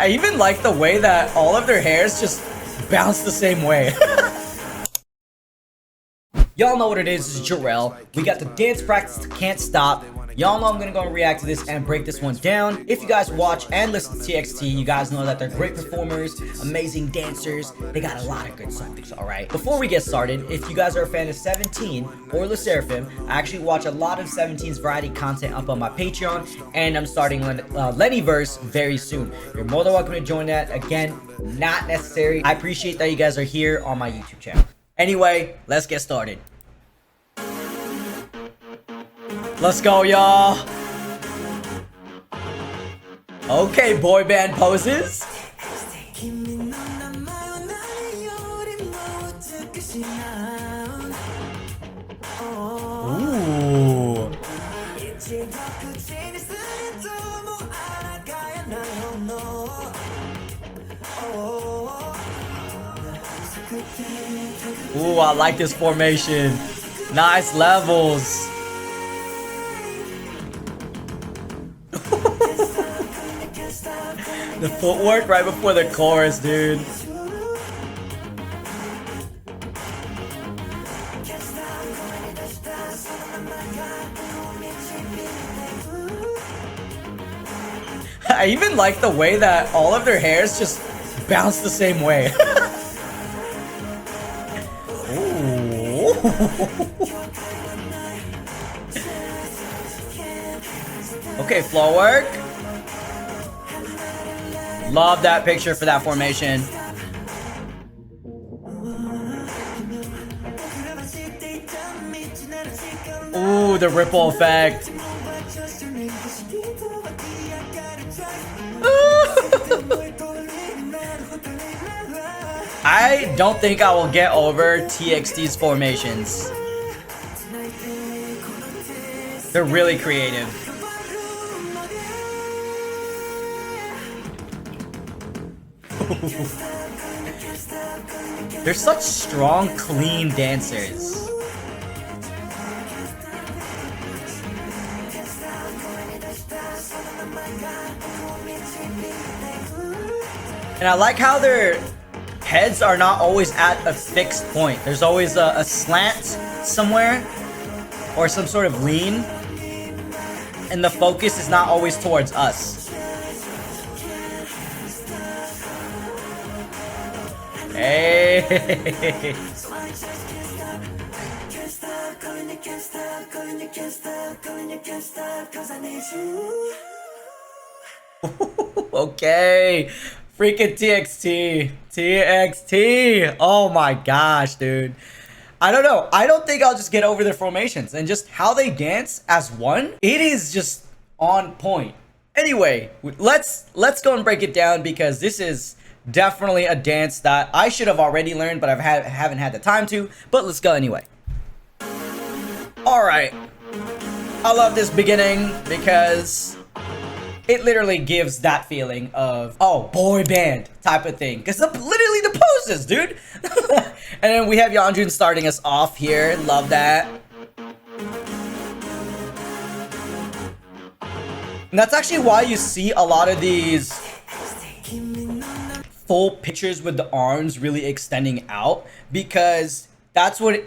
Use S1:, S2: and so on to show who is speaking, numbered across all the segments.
S1: I even like the way that all of their hairs just bounce the same way. Y'all know what it is, it's Jarrell. We got the dance practice to Can't Stop. Y'all know I'm gonna go and react to this and break this one down. If you guys watch and listen to TXT, you guys know that they're great performers, amazing dancers. They got a lot of good songs, alright? Before we get started, if you guys are a fan of 17 or Le Seraphim, I actually watch a lot of 17's variety content up on my Patreon, and I'm starting Lennyverse very soon. You're more than welcome to join that. Again, not necessary. I appreciate that you guys are here on my YouTube channel. Anyway, let's get started. Let's go, y'all. Okay, boy band poses. Ooh. Ooh, I like this formation. Nice levels. The footwork right before the chorus, dude. I even like the way that all of their hairs just bounce the same way. Ooh. Okay, floor work. Love that picture for that formation. Ooh, the ripple effect. I don't think I will get over TXT's formations. They're really creative. They're such strong, clean dancers. And I like how their heads are not always at a fixed point. There's always a slant somewhere or some sort of lean. And the focus is not always towards us. Hey. Okay. Freaking TXT. TXT. Oh my gosh, dude. I don't know. I don't think I'll just get over their formations and just how they dance as one. It is just on point. Anyway, let's go and break it down because this is definitely a dance that I should have already learned, but haven't had the time to. But let's go anyway. Alright. I love this beginning because it literally gives that feeling of, oh, boy band type of thing. Because literally the poses, dude. And then we have Yeonjun starting us off here. Love that. And that's actually why you see a lot of these full pictures with the arms really extending out, because that's what it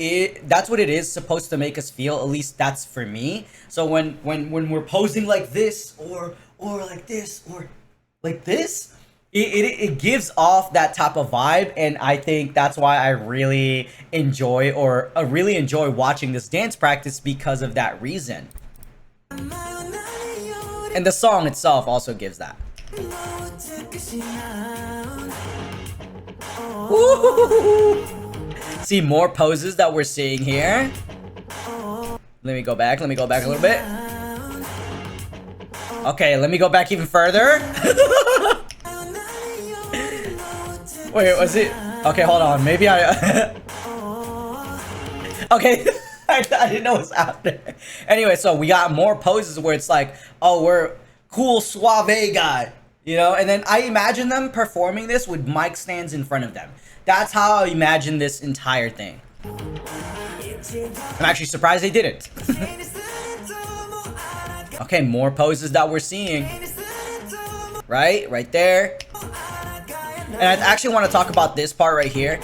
S1: is supposed to make us feel. At least that's for me. So when we're posing like this or like this or like this, it gives off that type of vibe, and I think that's why I really enjoy watching this dance practice because of that reason. And the song itself also gives that. Woo! See more poses that we're seeing here. Let me go back a little bit. Okay, let me go back even further. Wait, was it? Okay, hold on. Maybe I... Okay, I didn't know it was out there. Anyway, so we got more poses where it's like, oh, we're cool suave guy, you know? And then I imagine them performing this with mic stands in front of them. That's how I imagine this entire thing. I'm actually surprised they didn't. Okay, more poses that we're seeing. Right there. And I actually want to talk about this part right here.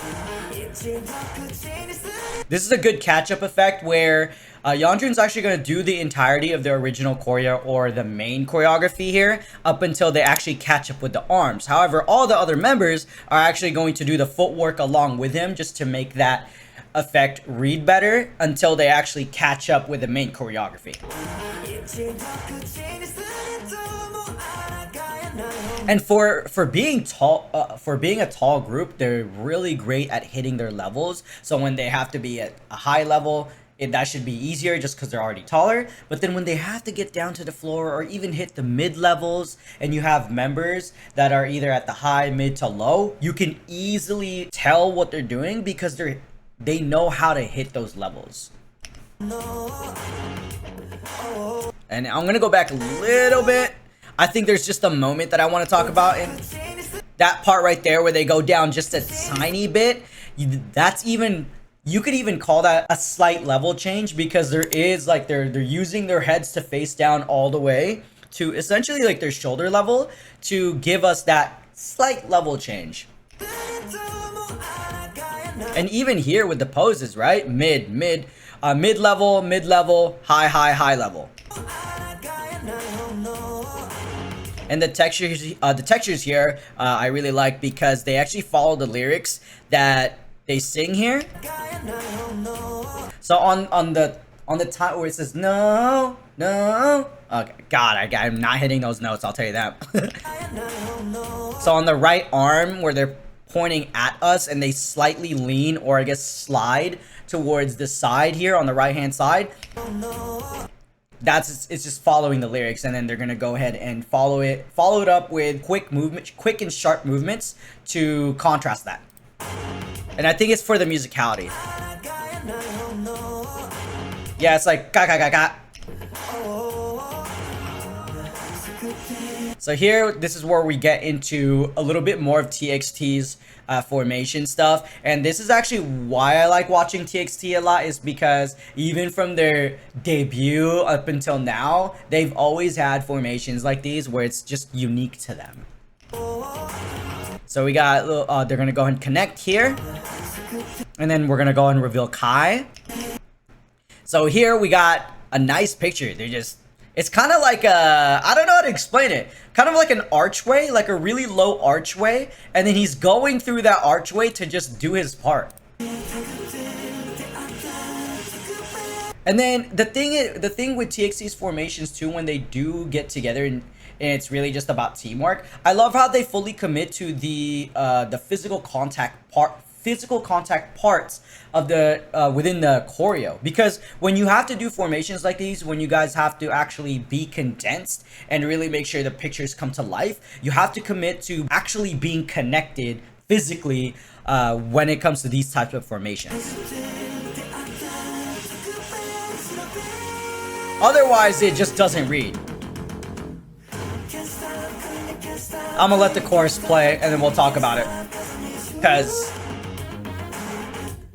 S1: This is a good catch-up effect where Yeonjun's actually going to do the entirety of the original choreo or the main choreography here up until they actually catch up with the arms. However, all the other members are actually going to do the footwork along with him just to make that effect read better until they actually catch up with the main choreography. And for being tall, for being a tall group, they're really great at hitting their levels. So when they have to be at a high level, that should be easier just because they're already taller. But then when they have to get down to the floor or even hit the mid levels, and you have members that are either at the high, mid to low, you can easily tell what they're doing because they know how to hit those levels. And I'm gonna go back a little bit. I think there's just a moment that I want to talk about in that part right there where they go down just a tiny bit. That's even, you could even call that a slight level change because there is like they're using their heads to face down all the way to essentially like their shoulder level to give us that slight level change. And even here with the poses, right? Mid level, high level. And the textures here, I really like because they actually follow the lyrics that they sing here. So on the time where it says no, okay, God, I'm not hitting those notes. I'll tell you that. So on the right arm where they're pointing at us and they slightly lean or I guess slide towards the side here on the right hand side. It's just following the lyrics, and then they're gonna go ahead and follow it up with quick and sharp movements to contrast that. And I think it's for the musicality. Yeah, it's like ga ga ga ga. So here, this is where we get into a little bit more of TXT's formation stuff, and this is actually why I like watching TXT a lot, is because even from their debut up until now, they've always had formations like these where it's just unique to them. So we got they're gonna go ahead and connect here, and then we're gonna go ahead and reveal Kai. So here we got a nice picture. It's kind of like I don't know how to explain it. Kind of like an archway, like a really low archway. And then he's going through that archway to just do his part. And then the thing with TXT's formations too, when they do get together and it's really just about teamwork, I love how they fully commit to the physical contact parts of the within the choreo, because when you have to do formations like these, when you guys have to actually be condensed and really make sure the pictures come to life, you have to commit to actually being connected physically when it comes to these types of formations. Otherwise it just doesn't read. I'm gonna let the chorus play and then we'll talk about it, because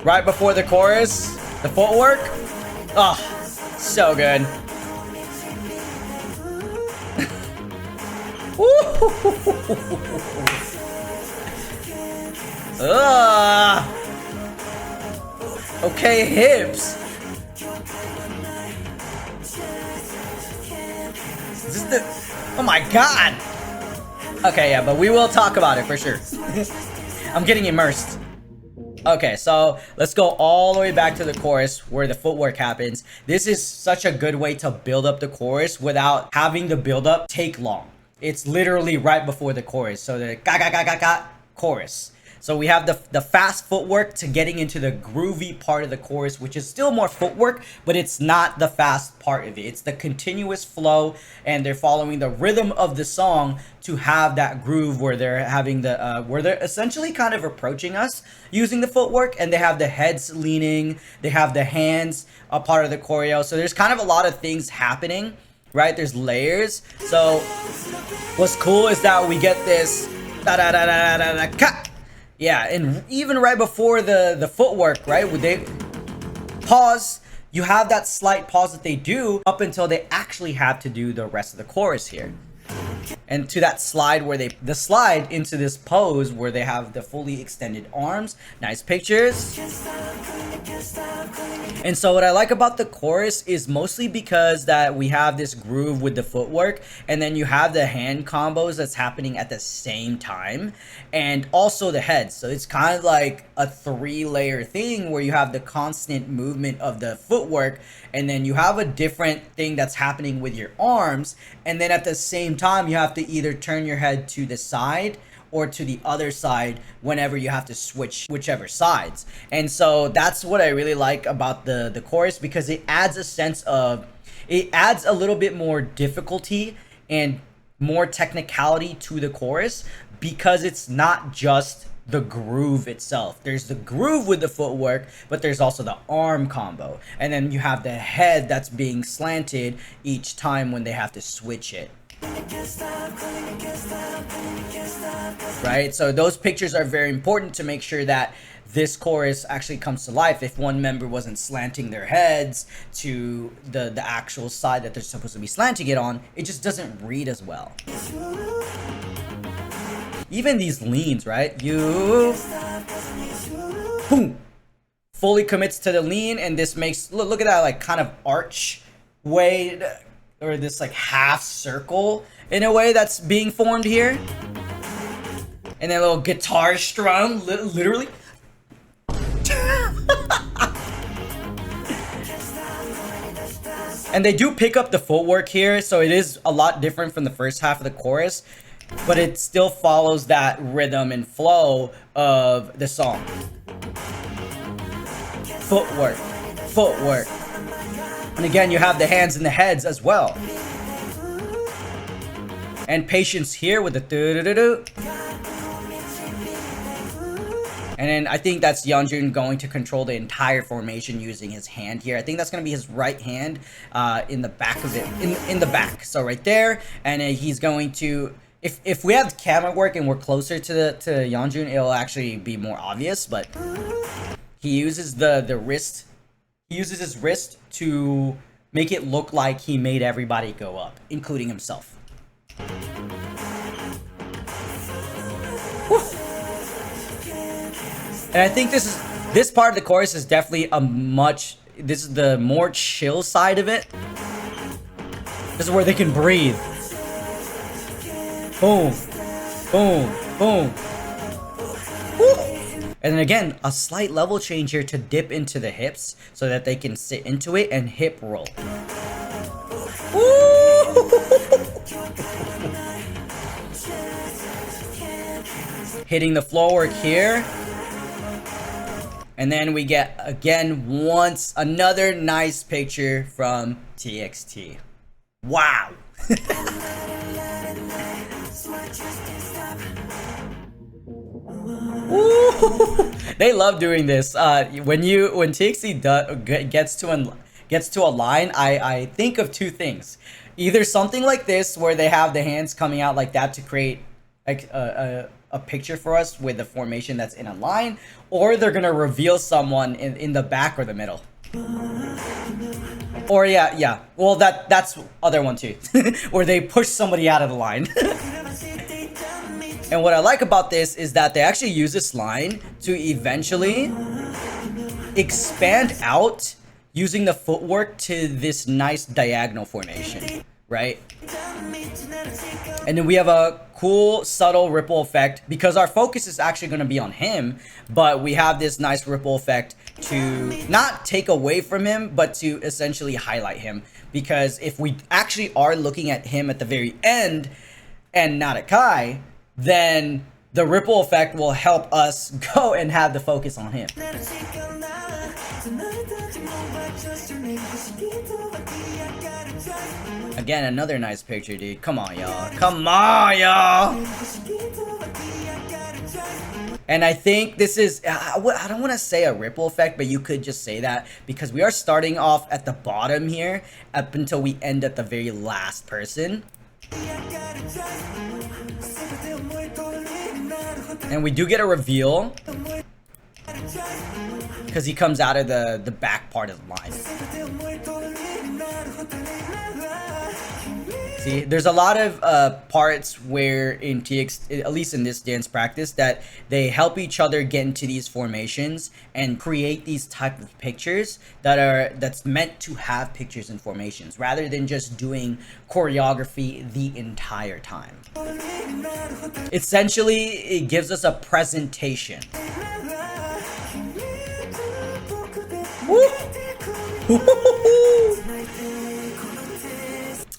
S1: right before the chorus, the footwork, oh, so good. Okay, hips. Is this the, oh my God. Okay, yeah, but we will talk about it for sure. I'm getting immersed. Okay, so let's go all the way back to the chorus where the footwork happens. This is such a good way to build up the chorus without having the build up take long. It's literally right before the chorus. So the ga ga ga ga ga chorus. So we have the fast footwork to getting into the groovy part of the chorus, which is still more footwork, but it's not the fast part of it. It's the continuous flow, and they're following the rhythm of the song to have that groove where they're having the where they're essentially kind of approaching us using the footwork, and they have the heads leaning, they have the hands a part of the choreo. So there's kind of a lot of things happening, right? There's layers. So what's cool is that we get this da da da da da da cut. Yeah, and even right before the footwork, right, when they pause, you have that slight pause that they do up until they actually have to do the rest of the chorus here. And to that slide where the slide into this pose where they have the fully extended arms. Nice pictures. And so what I like about the chorus is mostly because that we have this groove with the footwork, and then you have the hand combos that's happening at the same time, and also the heads. So it's kind of like a 3-layer thing where you have the constant movement of the footwork, and then you have a different thing that's happening with your arms, and then at the same time you have to either turn your head to the side or to the other side whenever you have to switch whichever sides. And so that's what I really like about the chorus, because it adds a little bit more difficulty and more technicality to the chorus, because it's not just the groove itself. There's the groove with the footwork, but there's also the arm combo, and then you have the head that's being slanted each time when they have to switch it. Right, so those pictures are very important to make sure that this chorus actually comes to life. If one member wasn't slanting their heads to the actual side that they're supposed to be slanting it on, it just doesn't read as well. Even these leans, right? You boom, fully commits to the lean, and this makes look at that like kind of arch way, or this like half circle in a way that's being formed here. And then a little guitar strum, literally. And they do pick up the footwork here, so it is a lot different from the first half of the chorus, but it still follows that rhythm and flow of the song. Footwork, footwork. And again, you have the hands and the heads as well. And patience here with the do-do-do-do. And then I think that's Yeonjun going to control the entire formation using his hand here. I think that's going to be his right hand in the back of it, in the back. So right there, and he's going to, if we have camera work and we're closer to Yeonjun, it'll actually be more obvious. But he uses the wrist. He uses his wrist to make it look like he made everybody go up, including himself. Whew. And I think this part of the chorus is definitely this is the more chill side of it. This is where they can breathe. Boom, boom, boom. Woo. And then again, a slight level change here to dip into the hips so that they can sit into it and hip roll. Woo. Hitting the floor work here. And then we get, again, another nice picture from TXT. Wow! Ooh, they love doing this. When TXT gets to a line, I think of two things. Either something like this, where they have the hands coming out like that to create like a picture for us with the formation that's in a line, or they're gonna reveal someone in the back or the middle. Or yeah, well that's other one too, where they push somebody out of the line. And what I like about this is that they actually use this line to eventually expand out using the footwork to this nice diagonal formation, right? And then we have a cool subtle ripple effect because our focus is actually going to be on him, but we have this nice ripple effect to not take away from him, but to essentially highlight him. Because if we actually are looking at him at the very end and not at Kai, then the ripple effect will help us go and have the focus on him. Again, another nice picture, dude. Come on, y'all. Come on, y'all. And I think this is, I don't want to say a ripple effect, but you could just say that because we are starting off at the bottom here up until we end at the very last person. And we do get a reveal because he comes out of the back part of the line. TXT. There's a lot of parts where in TXT, at least in this dance practice, that they help each other get into these formations and create these type of pictures that's meant to have pictures and formations rather than just doing choreography the entire time. Essentially, it gives us a presentation. Woo!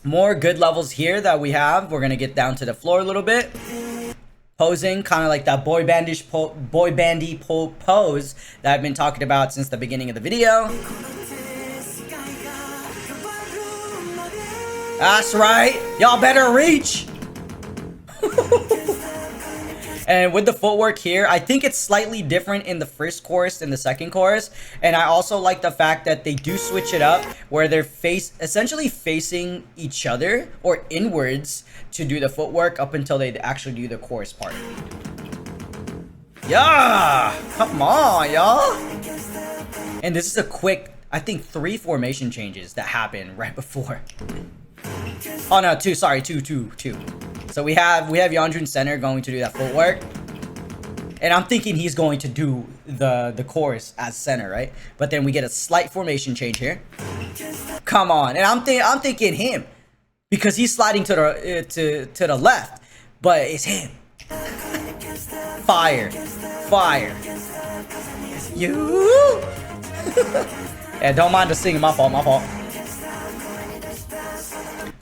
S1: More good levels here that we have. We're gonna get down to the floor a little bit. Posing, kind of like that boy bandy pose that I've been talking about since the beginning of the video. That's right. Y'all better reach. And with the footwork here, I think it's slightly different in the first chorus than the second chorus. And I also like the fact that they do switch it up where they're essentially facing each other or inwards to do the footwork up until they actually do the chorus part. Yeah! Come on, y'all! And this is a quick, I think 3 formation changes that happen right before. Oh no, 2, sorry, 2. So we have Yeonjun center going to do that footwork. And I'm thinking he's going to do the chorus as center, right? But then we get a slight formation change here. Come on. And I'm thinking him. Because he's sliding to the left. But it's him. Fire. Fire. You. Yeah, don't mind the singing, my fault.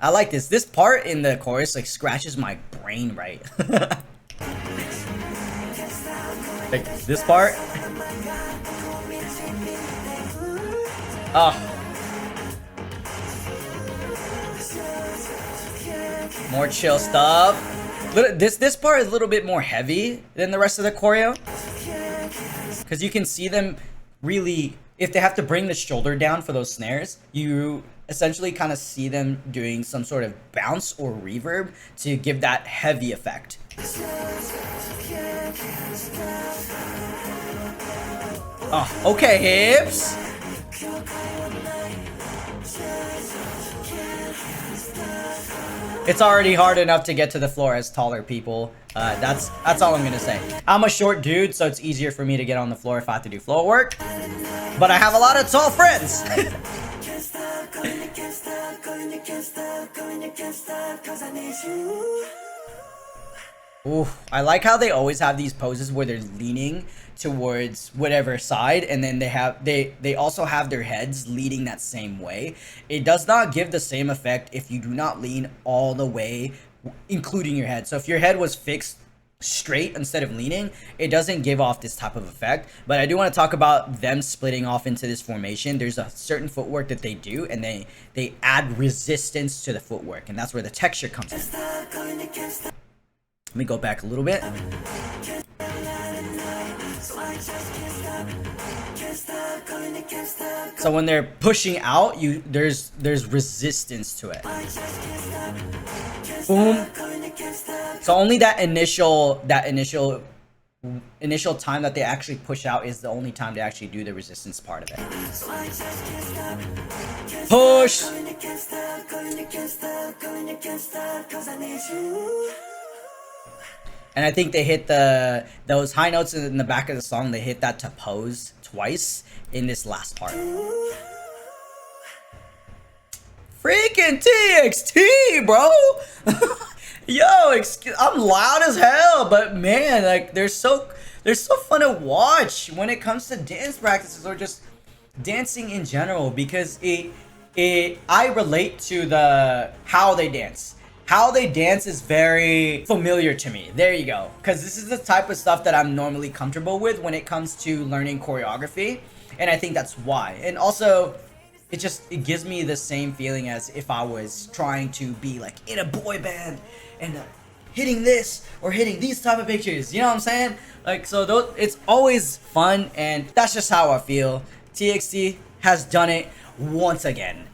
S1: I like this. This part in the chorus like scratches my brain right. Like this part. Oh. More chill stuff. This part is a little bit more heavy than the rest of the choreo. Because you can see them really, if they have to bring the shoulder down for those snares, you essentially kind of see them doing some sort of bounce or reverb to give that heavy effect. Oh, okay, hips. It's already hard enough to get to the floor as taller people. That's all I'm gonna say. I'm a short dude, so it's easier for me to get on the floor if I have to do floor work. But I have a lot of tall friends. Ooh, I like how they always have these poses where they're leaning towards whatever side, and then they also have their heads leading that same way. It does not give the same effect if you do not lean all the way, including your head. So if your head was fixed straight instead of leaning, it doesn't give off this type of effect. But I do want to talk about them splitting off into this formation. There's a certain footwork that they do, and they add resistance to the footwork, and that's where the texture comes in. Let me go back a little bit. So when they're pushing out, there's resistance to it. Boom. So only that initial time that they actually push out is the only time they actually do the resistance part of it. Push. And I think they hit those high notes in the back of the song. They hit that to pose twice in this last part. Freaking TXT, bro. Yo, I'm loud as hell, but man, like they're so fun to watch when it comes to dance practices or just dancing in general, because I relate to how they dance. How they dance is very familiar to me. There you go. Because this is the type of stuff that I'm normally comfortable with when it comes to learning choreography. And I think that's why. And also, it gives me the same feeling as if I was trying to be like in a boy band and hitting this or hitting these type of pictures. You know what I'm saying? Like, so it's always fun, and that's just how I feel. TXT has done it once again.